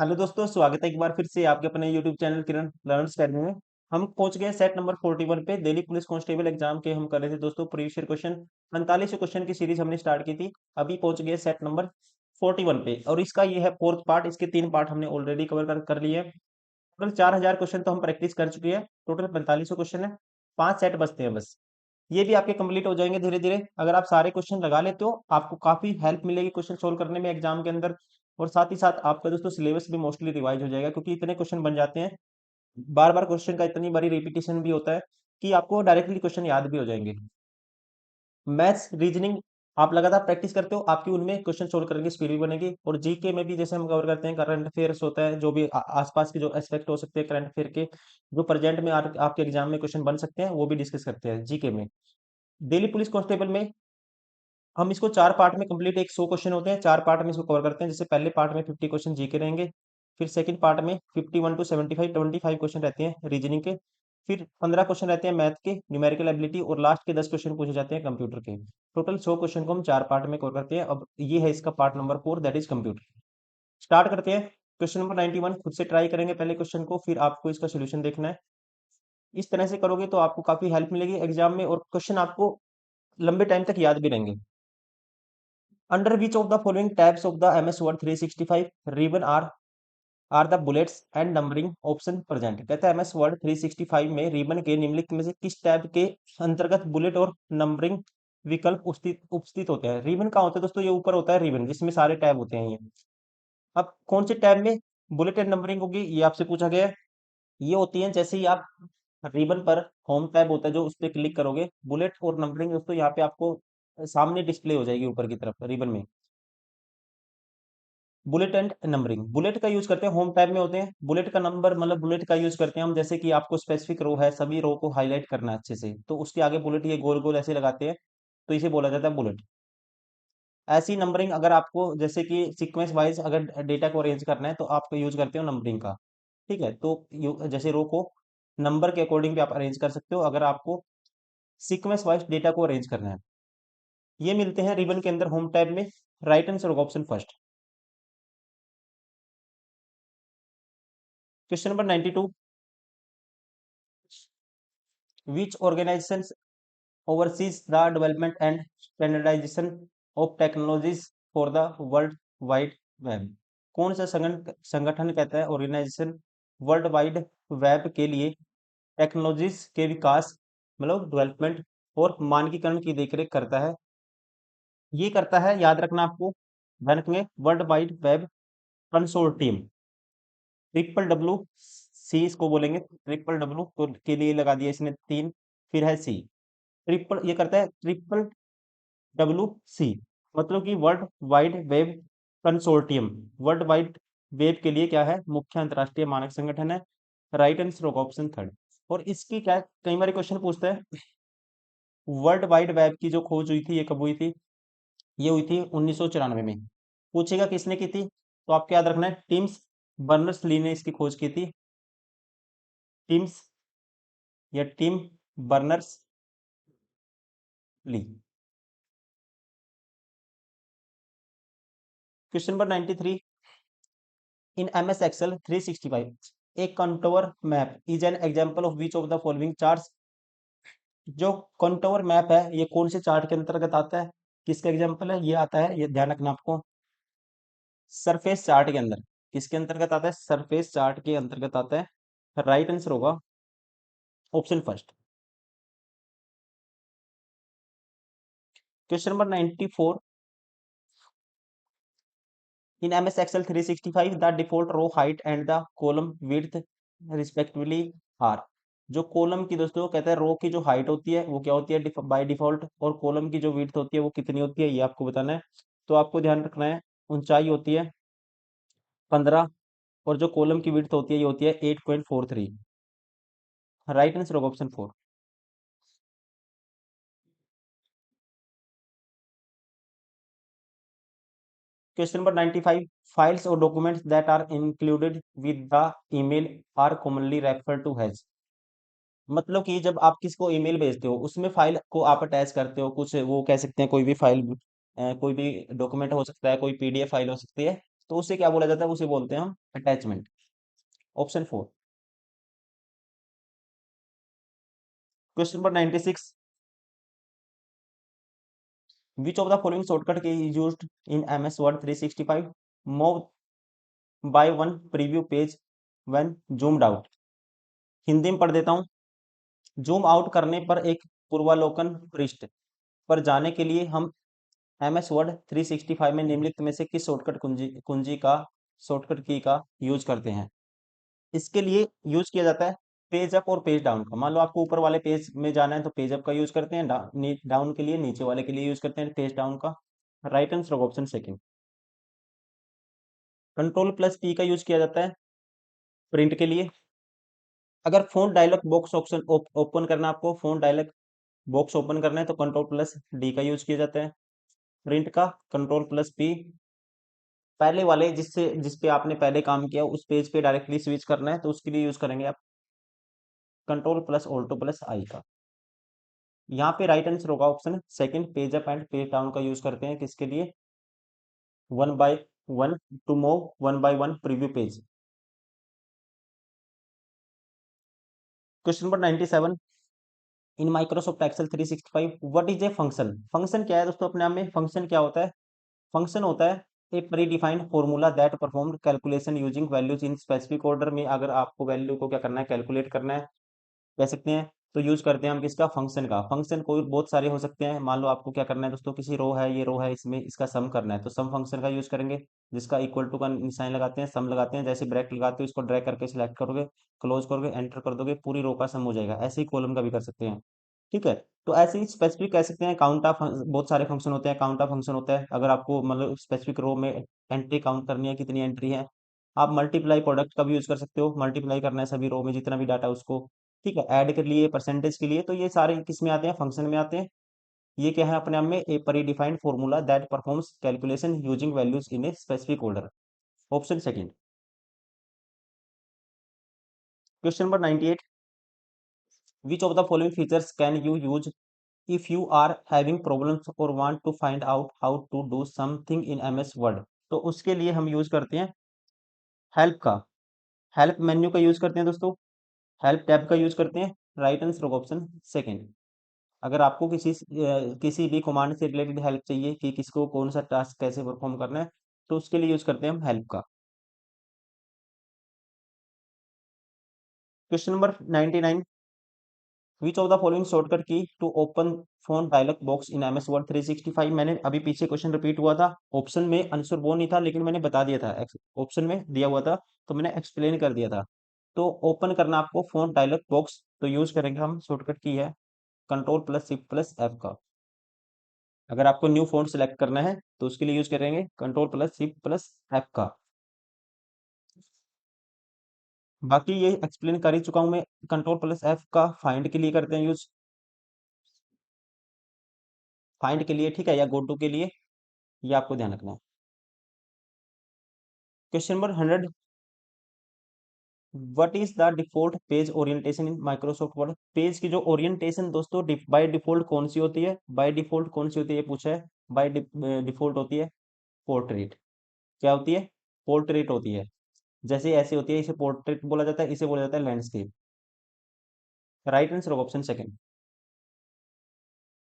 Hello दोस्तों, स्वागत है एक बार फिर से आपके अपने यूट्यूब चैनल किरण लर्नर्स अकेडमी में। हम पहुंच गए सेट नंबर 41 पे। दिल्ली पुलिस कांस्टेबल एग्जाम के हम कर रहे थे दोस्तों प्रीवियस ईयर क्वेश्चन। 45 क्वेश्चन की सीरीज हमने स्टार्ट की थी। अभी पहुंच गए सेट नंबर 41 पे और इसका ये है फोर्थ पार्ट। इसके 3 पार्ट हमने ऑलरेडी कवर कर लिए हैं। टोटल 4000 क्वेश्चन तो हम प्रैक्टिस कर चुके हैं। टोटल 45 क्वेश्चन है। 5 सेट बचते हैं बस। ये भी आपके कंप्लीट हो जाएंगे धीरे धीरे। अगर आप सारे क्वेश्चन लगा लेते हो आपको काफी हेल्प मिलेगी क्वेश्चन सोल्व करने में एग्जाम के अंदर। और साथ ही साथ आपका दोस्तों सिलेबस भी मोस्टली रिवाइज हो जाएगा, क्योंकि इतने क्वेश्चन बन जाते हैं। बार बार क्वेश्चन का इतनी बारी रिपीटेशन भी होता है कि आपको डायरेक्टली क्वेश्चन याद भी हो जाएंगे। मैथ्स रीजनिंग आप लगातार प्रैक्टिस करते हो, आपकी उनमें क्वेश्चन सोल्व करने की स्पीड भी बनेगी। और जीके में भी जैसे हम कवर करते हैं, करंट अफेयर्स होता है, जो भी आसपास के जो एस्पेक्ट हो सकते हैं करंट अफेयर के, जो प्रेजेंट में आपके एग्जाम में क्वेश्चन बन सकते हैं, वो भी डिस्कस करते हैं जीके में। दिल्ली पुलिस कांस्टेबल में हम इसको 4 पार्ट में कंप्लीट, 100 क्वेश्चन होते हैं, 4 पार्ट में इसको कवर करते हैं। जैसे पहले पार्ट में 50 क्वेश्चन जीके रहेंगे, फिर सेकंड पार्ट में 51 टू 75 25 क्वेश्चन रहते हैं रीजनिंग के, फिर 15 क्वेश्चन रहते हैं मैथ के न्यूमेरिकल एबिलिटी, और लास्ट के 10 क्वेश्चन पूछे जाते हैं कंप्यूटर के। टोटल 100 क्वेश्चन को हम 4 पार्ट में कवर करते हैं। अब ये है इसका part number 4, that is computer. Start करते हैं। क्वेश्चन नंबर 91 खुद से ट्राई करेंगे पहले क्वेश्चन को, फिर आपको इसका सोल्यूशन देखना है। इस तरह से करोगे तो आपको काफी हेल्प मिलेगी एग्जाम में, और क्वेश्चन आपको लंबे टाइम तक याद भी रहेंगे। Under which of the following tabs of the MS Word 365 ribbon are the bullets and numbering option present? कहता है MS Word 365 में रिबन के निम्नलिखित में से किस टैब के अंतर्गत बुलेट और नंबरिंग विकल्प उपस्थित होते हैं। रिबन कहाँ होता है दोस्तों? ये ऊपर होता है रिबन, जिसमें सारे टैब होते हैं ये। अब कौन से टैब में बुलेट एंड नंबरिंग होगी, ये आपसे पूछा गया है। ये होती है जैसे ही आप रिबन पर होम टैब होता है जो, उस पर क्लिक करोगे, बुलेट और नंबरिंग दोस्तों यहाँ पे आपको सामने डिस्प्ले हो जाएगी ऊपर की तरफ रिबन में। बुलेट एंड नंबरिंग, बुलेट का यूज करते हैं होम टैब में होते हैं। बुलेट का नंबर मतलब बुलेट का यूज करते हैं हम, जैसे कि आपको स्पेसिफिक रो है, सभी रो को हाईलाइट करना है अच्छे से, तो उसके आगे बुलेट ये गोल गोल ऐसे लगाते हैं, तो इसे बोला जाता है बुलेट। ऐसी नंबरिंग अगर आपको जैसे कि सीक्वेंस वाइज अगर डेटा को अरेंज करना है तो आप यूज करते हो नंबरिंग का। ठीक है, तो जैसे रो को नंबर के अकॉर्डिंग भी आप अरेंज कर सकते हो अगर आपको सीक्वेंस वाइज डेटा को अरेंज करना है। ये मिलते हैं रिबन के अंदर होम टैब में। राइट आंसर होगा option first. Question number 92, which organizations oversees the development and standardization of technologies for the world wide web? कौन सा संगठन कहता है ऑर्गेनाइजेशन वर्ल्ड वाइड वेब के लिए टेक्नोलॉजीज के विकास मतलब डेवलपमेंट और मानकीकरण की देखरेख करता है। ये करता है, याद रखना आपको, ध्यान रखेंगे, World Wide Web Consortium, triple W C इसको बोलेंगे। ट्रिपल डब्ल्यू तो के लिए लगा दिया इसने 3, फिर है सी। ट्रिपल ये करता है ट्रिपल डब्ल्यू सी, मतलब कि world Wide Web consortium. World Wide web के लिए क्या है? मुख्य अंतरराष्ट्रीय मानक संगठन है। राइट आंसर होगा ऑप्शन थर्ड। और इसकी क्या, कई बार क्वेश्चन पूछता है, वर्ल्ड वाइड वेब की जो खोज हुई थी ये कब हुई थी? ये हुई थी 1994 में। पूछेगा किसने की थी, तो आपको याद रखना है टिम्स बर्नर्स ली ने इसकी खोज की थी। टिम्स या Tim Berners Lee. Question number 93, इन MS Excel 365 a contour map is an example of which of the following charts? जो contour map है ये कौन से चार्ट के अंतर्गत आता है, किसका एग्जांपल है? ये आता है, ये ध्यान रखना आपको, सरफेस चार्ट के अंदर। किसके अंतर्गत आता है? सरफेस चार्ट के अंतर्गत आता है। राइट आंसर होगा option first. Question number 94, in MS Excel 365 the default row height and the column width respectively are. जो कॉलम की दोस्तों कहता है रो की जो हाइट होती है वो क्या होती है बाय डिफॉल्ट, और कॉलम की जो विड्थ होती है वो कितनी होती है ये आपको बताना है। तो आपको ध्यान रखना है, ऊंचाई होती है 15, और जो कॉलम की विड्थ होती है ये होती है 8.43। राइट आंसर होगा ऑप्शन 4। क्वेश्चन नंबर 95, फाइल्स और documents that are included with the email are commonly refer to has. मतलब कि जब आप किसको ईमेल भेजते हो उसमें फाइल को आप अटैच करते हो, कुछ वो कह सकते हैं कोई भी फाइल, कोई भी डॉक्यूमेंट हो सकता है, कोई PDF फाइल हो सकती है, तो उसे क्या बोला जाता है, उसे बोलते हैं हम attachment. Option 4। Question number 96, which of the following shortcut key is used in MS Word 365? Move by one preview page when zoomed out. Hindi में पढ़ देता हूँ। जूम आउट करने पर एक पूर्वावलोकन पृष्ठ पर जाने के लिए हम MS Word 365 में निम्नलिखित में से किस शॉर्टकट कुंजी कुंजी का शॉर्टकट की का यूज करते हैं? इसके लिए यूज किया जाता है पेज अप और पेज डाउन का। मान लो आपको ऊपर वाले पेज में जाना है तो पेज अप का यूज करते हैं, डाउन के लिए नीचे वाले के लिए यूज करते हैं पेज डाउन का। Right answer option second. Control plus P का यूज किया जाता है प्रिंट के लिए। अगर font dialog box option open करना है, आपको फोन डायलॉग बॉक्स ओपन करना है तो कंट्रोल प्लस D का यूज किया जाता है। प्रिंट का कंट्रोल प्लस P। पहले वाले जिस पे आपने पहले काम किया उस पेज पे डायरेक्टली स्विच करना है तो उसके लिए यूज करेंगे आप control plus alt plus I का। यहाँ पे राइट आंसर होगा option second, page up and page down का यूज करते हैं किसके लिए? One by one, to move one by one preview page. Question number 97, in Microsoft Excel 365 what is a function? Function क्या है दोस्तों? अपने आप में फंक्शन क्या होता है? फंक्शन होता है a predefined formula that perform calculation using values in specific order में। अगर आपको वैल्यू को क्या करना है, कैलकुलेट करना है, कह सकते हैं, तो यूज करते हैं हम किसका? फंक्शन का। फंक्शन कोई बहुत सारे हो सकते हैं। मान लो आपको क्या करना है दोस्तों, किसी रो है, ये रो है, इसमें इसका सम करना है तो सम फंक्शन का यूज करेंगे, जिसका इक्वल टू का निशान लगाते हैं, सम लगाते हैं, जैसे ब्रैकेट लगाते हो इसको ड्रैग करके सिलेक्ट करोगे, क्लोज करोगे, एंटर कर दोगे, पूरी रो का सम हो जाएगा। ऐसे ही कॉलम का भी कर सकते हैं। ठीक है, तो ऐसे ही स्पेसिफिक कह सकते हैं। काउंट ऑफ, बहुत सारे फंक्शन होते हैं, काउंट ऑफ फंक्शन होता है। अगर आपको मतलब स्पेसिफिक रो में एंट्री काउंट करनी है, कितनी एंट्री है। आप मल्टीप्लाई प्रोडक्ट का भी यूज कर सकते हो, मल्टीप्लाई करना है सभी रो में जितना भी डाटा उसको। ठीक है, ऐड के लिए, परसेंटेज के लिए, तो ये सारे किस में आते हैं? फंक्शन में आते हैं। ये क्या है अपने आप में? A predefined formula that performs calculation using values in a specific order. Option second. Question number 98, which of the following features can you use if you are having problems or want to find out how to do something in MS Word? तो उसके लिए हम use करते हैं help का। Help menu का use करते हैं दोस्तों, हेल्प टैब का यूज करते हैं। Right answer option second. अगर आपको किसी भी कमांड से रिलेटेड हेल्प चाहिए कि किसको कौन सा टास्क कैसे परफॉर्म करना है तो उसके लिए यूज करते हैं हम हेल्प का। Question number 99, which of the following shortcut key to open font dialog box in MS Word 365? मैंने अभी पीछे क्वेश्चन रिपीट हुआ था, ऑप्शन में आंसर वो नहीं था लेकिन मैंने बता दिया था, ऑप्शन में दिया हुआ था तो मैंने एक्सप्लेन कर दिया था। तो ओपन करना आपको फोन डायलॉग बॉक्स तो यूज करेंगे हम, शॉर्टकट की है control plus shift plus F का। अगर आपको न्यू फ़ॉन्ट सेलेक्ट करना है तो उसके लिए यूज करेंगे control plus shift plus F का। बाकी ये एक्सप्लेन कर ही चुका हूं मैं। कंट्रोल प्लस एफ का फाइंड के लिए करते हैं यूज, फाइंड के लिए, ठीक है, या गो टू के लिए, ये आपको ध्यान रखना है। Question number 100, what is the default page orientation in Microsoft word? Page की जो ओरिएंटेशन दोस्तों बाय डिफॉल्ट कौन सी होती है? बाय डिफॉल्ट कौन सी होती है ये पूछा है। बाय डिफॉल्ट होती है पोर्ट्रेट। क्या होती है? पोर्ट्रेट होती है। जैसे ऐसे होती है, इसे पोर्ट्रेट बोला जाता है, इसे बोला जाता है landscape. Right answer option second.